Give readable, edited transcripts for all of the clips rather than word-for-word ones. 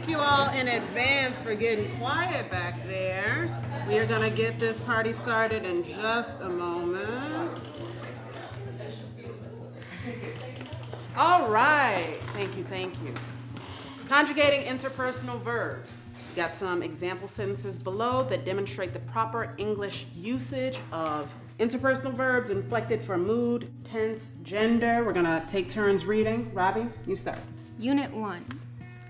Thank you all in advance for getting quiet back there. We are gonna get this party started in just a moment. All right, thank you. Conjugating interpersonal verbs. Got some example sentences below that demonstrate the proper English usage of interpersonal verbs inflected for mood, tense, gender. We're gonna take turns reading. Robbie, you start. Unit 1.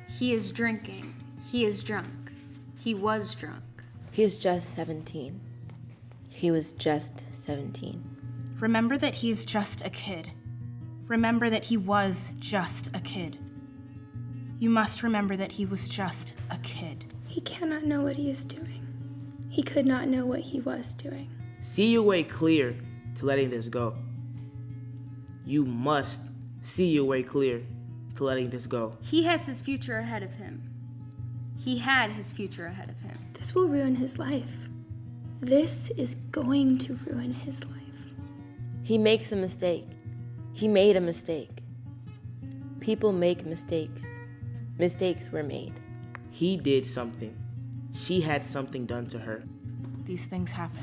He is drinking. He is drunk. He was drunk. He is just 17. He was just 17. Remember that he is just a kid. Remember that he was just a kid. You must remember that he was just a kid. He cannot know what he is doing. He could not know what he was doing. See your way clear to letting this go. You must see your way clear to letting this go. He has his future ahead of him. He had his future ahead of him. This will ruin his life. This is going to ruin his life. He makes a mistake. He made a mistake. People make mistakes. Mistakes were made. He did something. She had something done to her. These things happen.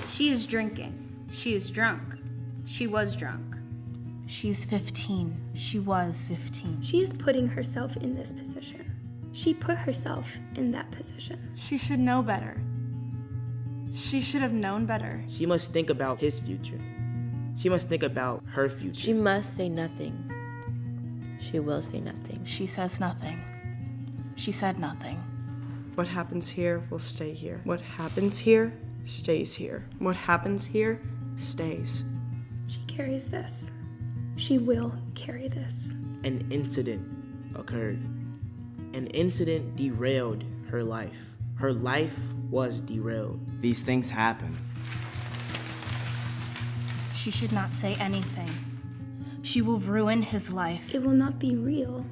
She is drinking. She is drunk. She was drunk. She's 15. She was 15. She is putting herself in this position. She put herself in that position. She should know better. She should have known better. She must think about his future. She must think about her future. She must say nothing. She will say nothing. She says nothing. She said nothing. What happens here will stay here. What happens here stays here. What happens here stays. She carries this. She will carry this. An incident occurred. An incident derailed her life. Her life was derailed. These things happen. She should not say anything. She will ruin his life. It will not be real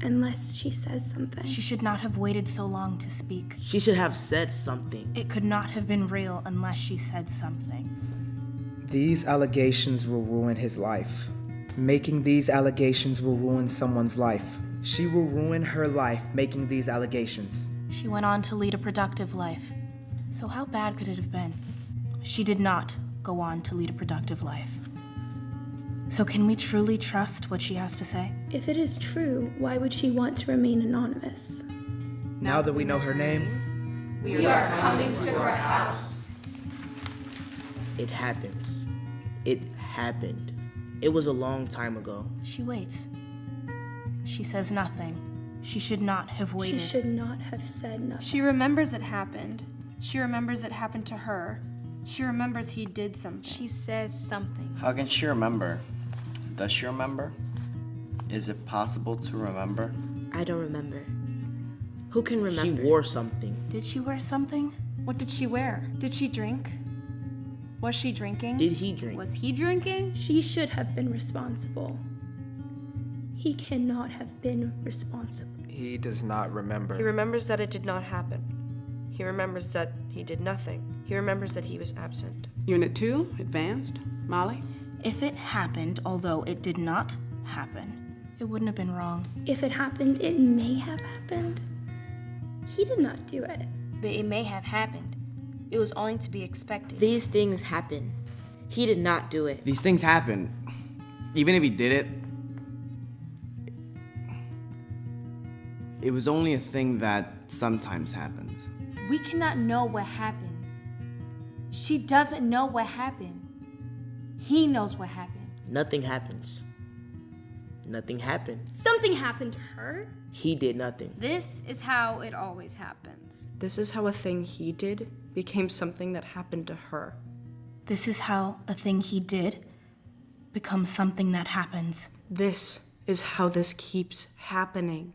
unless she says something. She should not have waited so long to speak. She should have said something. It could not have been real unless she said something. These allegations will ruin his life. Making these allegations will ruin someone's life. She will ruin her life making these allegations. She went on to lead a productive life. So how bad could it have been? She did not go on to lead a productive life. So can we truly trust what she has to say? If it is true, why would she want to remain anonymous? Now that we know her name, We are coming to her house. It happens. It happened. It was a long time ago. She waits. She says nothing. She should not have waited. She should not have said nothing. She remembers it happened. She remembers it happened to her. She remembers he did something. She says something. How can she remember? Does she remember? Is it possible to remember? I don't remember. Who can remember? She wore something. Did she wear something? What did she wear? Did she drink? Was she drinking? Did he drink? Was he drinking? She should have been responsible. He cannot have been responsible. he does not remember. He remembers that it did not happen. He remembers that he did nothing. He remembers that he was absent. Unit 2, advanced. Molly? If it happened, although it did not happen, it wouldn't have been wrong. If it happened, it may have happened. He did not do it. But it may have happened. It was only to be expected. These things happen. He did not do it. These things happen. Even if he did it, it was only a thing that sometimes happens. We cannot know what happened. She doesn't know what happened. He knows what happened. Nothing happens. Nothing happened. Something happened to her. He did nothing. This is how it always happens. This is how a thing he did became something that happened to her. This is how a thing he did becomes something that happens. This is how this keeps happening.